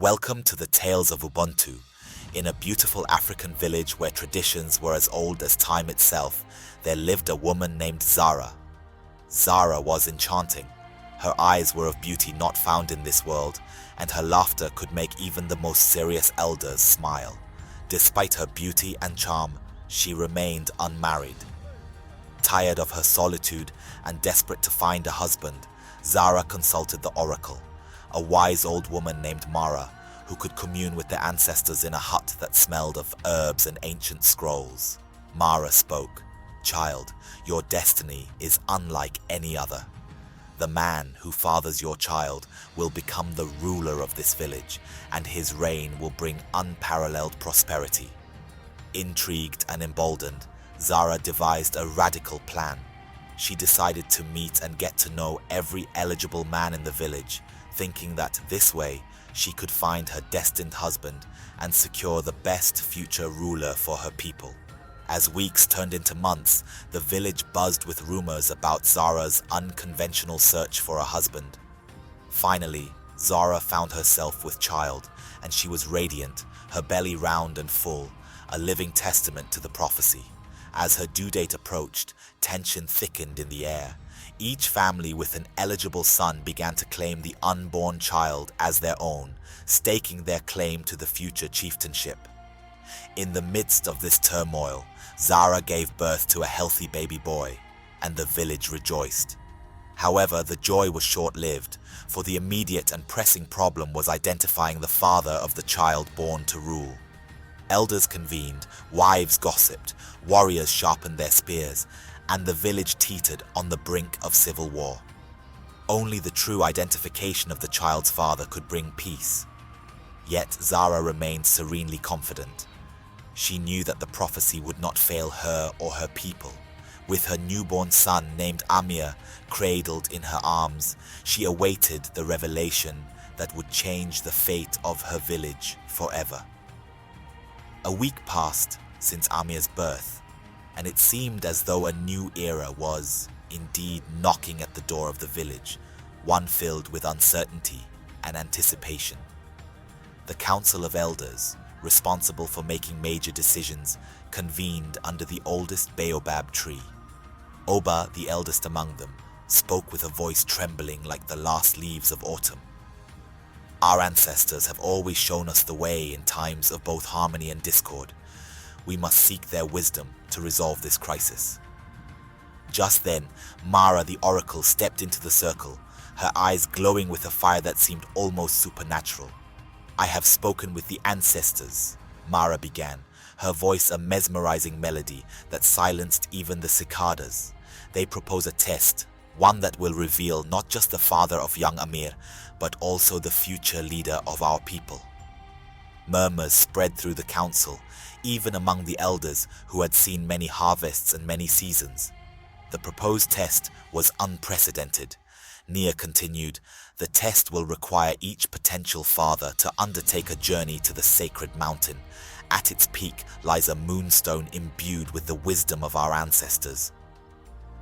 Welcome to the Tales of Ubuntu. In a beautiful African village where traditions were as old as time itself, there lived a woman named Zara. Zara was enchanting. Her eyes were of beauty not found in this world, and her laughter could make even the most serious elders smile. Despite her beauty and charm, she remained unmarried. Tired of her solitude and desperate to find a husband, Zara consulted the oracle, a wise old woman named Mara, who could commune with the ancestors in a hut that smelled of herbs and ancient scrolls. Mara spoke, "Child, your destiny is unlike any other. The man who fathers your child will become the ruler of this village, and his reign will bring unparalleled prosperity." Intrigued and emboldened, Zara devised a radical plan. She decided to meet and get to know every eligible man in the village, thinking that this way she could find her destined husband and secure the best future ruler for her people. As weeks turned into months, the village buzzed with rumors about Zara's unconventional search for a husband. Finally, Zara found herself with child, and she was radiant, her belly round and full, a living testament to the prophecy. As her due date approached, tension thickened in the air. Each family with an eligible son began to claim the unborn child as their own, staking their claim to the future chieftainship. In the midst of this turmoil, Zara gave birth to a healthy baby boy, and the village rejoiced. However, the joy was short-lived, for the immediate and pressing problem was identifying the father of the child born to rule. Elders convened, wives gossiped, warriors sharpened their spears, and the village teetered on the brink of civil war. Only the true identification of the child's father could bring peace. Yet Zara remained serenely confident. She knew that the prophecy would not fail her or her people. With her newborn son named Amir cradled in her arms, she awaited the revelation that would change the fate of her village forever. A week passed since Amir's birth, and it seemed as though a new era was, indeed, knocking at the door of the village, one filled with uncertainty and anticipation. The Council of Elders, responsible for making major decisions, convened under the oldest baobab tree. Oba, the eldest among them, spoke with a voice trembling like the last leaves of autumn. "Our ancestors have always shown us the way in times of both harmony and discord. We must seek their wisdom to resolve this crisis." Just then, Mara the oracle stepped into the circle, her eyes glowing with a fire that seemed almost supernatural. "I have spoken with the ancestors," Mara began, her voice a mesmerizing melody that silenced even the cicadas. "They propose a test, one that will reveal not just the father of young Amir, but also the future leader of our people." Murmurs spread through the council, even among the elders who had seen many harvests and many seasons. The proposed test was unprecedented. Nia continued, "The test will require each potential father to undertake a journey to the sacred mountain. At its peak lies a moonstone imbued with the wisdom of our ancestors.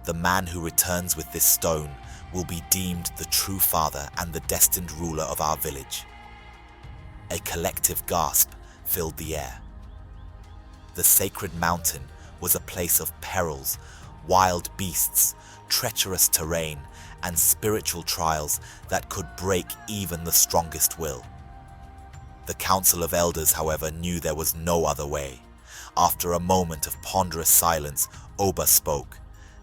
The man who returns with this stone will be deemed the true father and the destined ruler of our village." A collective gasp filled the air. The sacred mountain was a place of perils, wild beasts, treacherous terrain, and spiritual trials that could break even the strongest will. The Council of Elders, however, knew there was no other way. After a moment of ponderous silence, Oba spoke.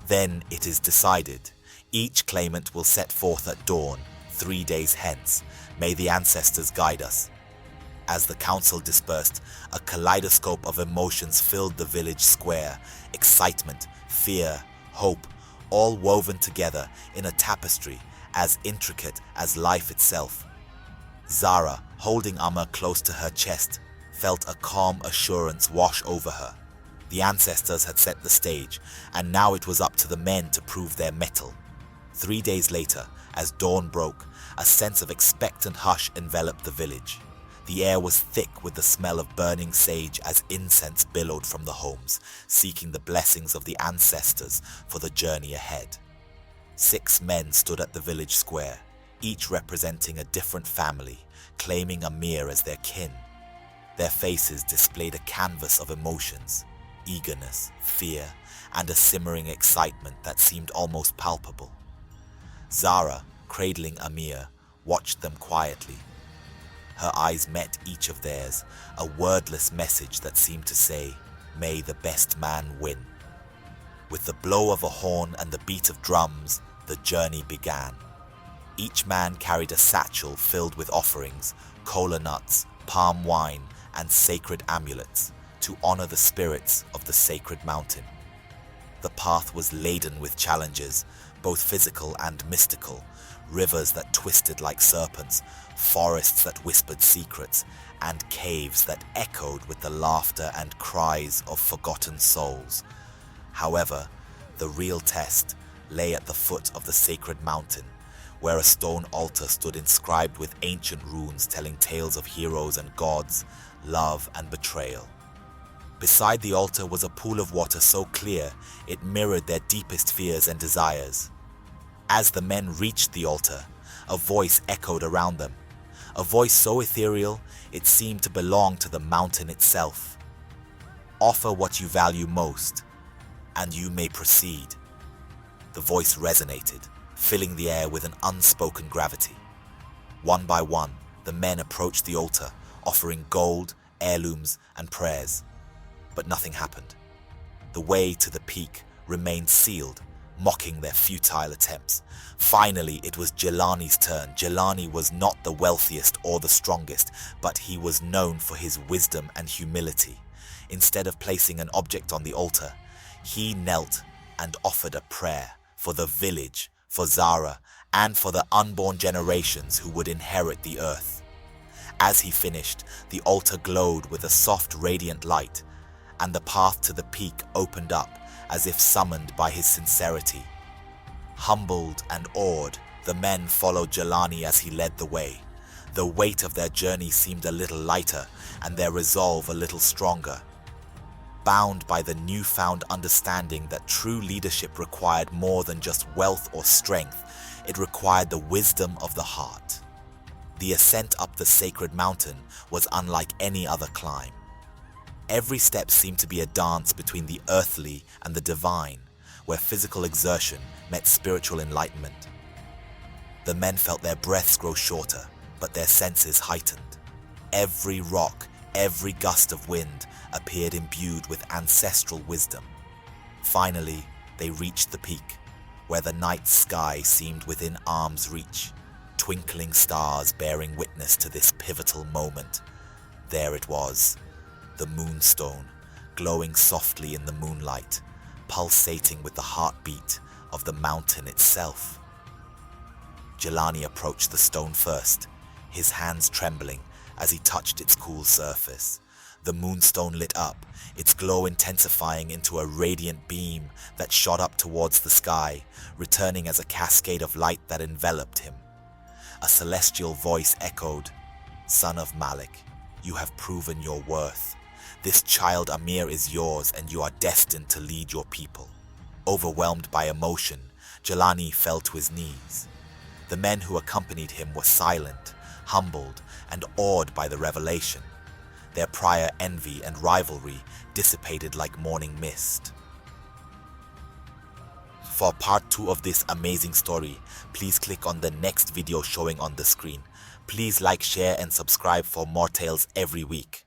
"Then it is decided. Each claimant will set forth at dawn, 3 days hence. May the ancestors guide us." As the council dispersed, a kaleidoscope of emotions filled the village square. Excitement, fear, hope, all woven together in a tapestry as intricate as life itself. Zara, holding Amir close to her chest, felt a calm assurance wash over her. The ancestors had set the stage, and now it was up to the men to prove their mettle. 3 days later, as dawn broke, a sense of expectant hush enveloped the village. The air was thick with the smell of burning sage as incense billowed from the homes, seeking the blessings of the ancestors for the journey ahead. 6 men stood at the village square, each representing a different family, claiming Amir as their kin. Their faces displayed a canvas of emotions, eagerness, fear, and a simmering excitement that seemed almost palpable. Zara, cradling Amir, watched them quietly. Her eyes met each of theirs, a wordless message that seemed to say, "May the best man win." With the blow of a horn and the beat of drums, the journey began. Each man carried a satchel filled with offerings, kola nuts, palm wine, and sacred amulets to honor the spirits of the sacred mountain. The path was laden with challenges, both physical and mystical, rivers that twisted like serpents, forests that whispered secrets, and caves that echoed with the laughter and cries of forgotten souls. However, the real test lay at the foot of the sacred mountain, where a stone altar stood inscribed with ancient runes telling tales of heroes and gods, love and betrayal. Beside the altar was a pool of water so clear it mirrored their deepest fears and desires. As the men reached the altar, a voice echoed around them, a voice so ethereal it seemed to belong to the mountain itself. "Offer what you value most, and you may proceed." The voice resonated, filling the air with an unspoken gravity. One by one, the men approached the altar, offering gold, heirlooms, and prayers. But nothing happened. The way to the peak remained sealed, mocking their futile attempts. Finally, it was Jelani's turn. Jelani was not the wealthiest or the strongest, but he was known for his wisdom and humility. Instead of placing an object on the altar, he knelt and offered a prayer for the village, for Zara, and for the unborn generations who would inherit the earth. As he finished, the altar glowed with a soft, radiant light, and the path to the peak opened up as if summoned by his sincerity. Humbled and awed, the men followed Jelani as he led the way. The weight of their journey seemed a little lighter, and their resolve a little stronger. Bound by the newfound understanding that true leadership required more than just wealth or strength, it required the wisdom of the heart. The ascent up the sacred mountain was unlike any other climb. Every step seemed to be a dance between the earthly and the divine, where physical exertion met spiritual enlightenment. The men felt their breaths grow shorter, but their senses heightened. Every rock, every gust of wind appeared imbued with ancestral wisdom. Finally, they reached the peak, where the night sky seemed within arm's reach, twinkling stars bearing witness to this pivotal moment. There it was, the moonstone, glowing softly in the moonlight, pulsating with the heartbeat of the mountain itself. Jelani approached the stone first, his hands trembling as he touched its cool surface. The moonstone lit up, its glow intensifying into a radiant beam that shot up towards the sky, returning as a cascade of light that enveloped him. A celestial voice echoed, "Son of Malik, you have proven your worth. This child Amir is yours, and you are destined to lead your people." Overwhelmed by emotion, Jelani fell to his knees. The men who accompanied him were silent, humbled, and awed by the revelation. Their prior envy and rivalry dissipated like morning mist. For part 2 of this amazing story, please click on the next video showing on the screen. Please like, share, and subscribe for more tales every week.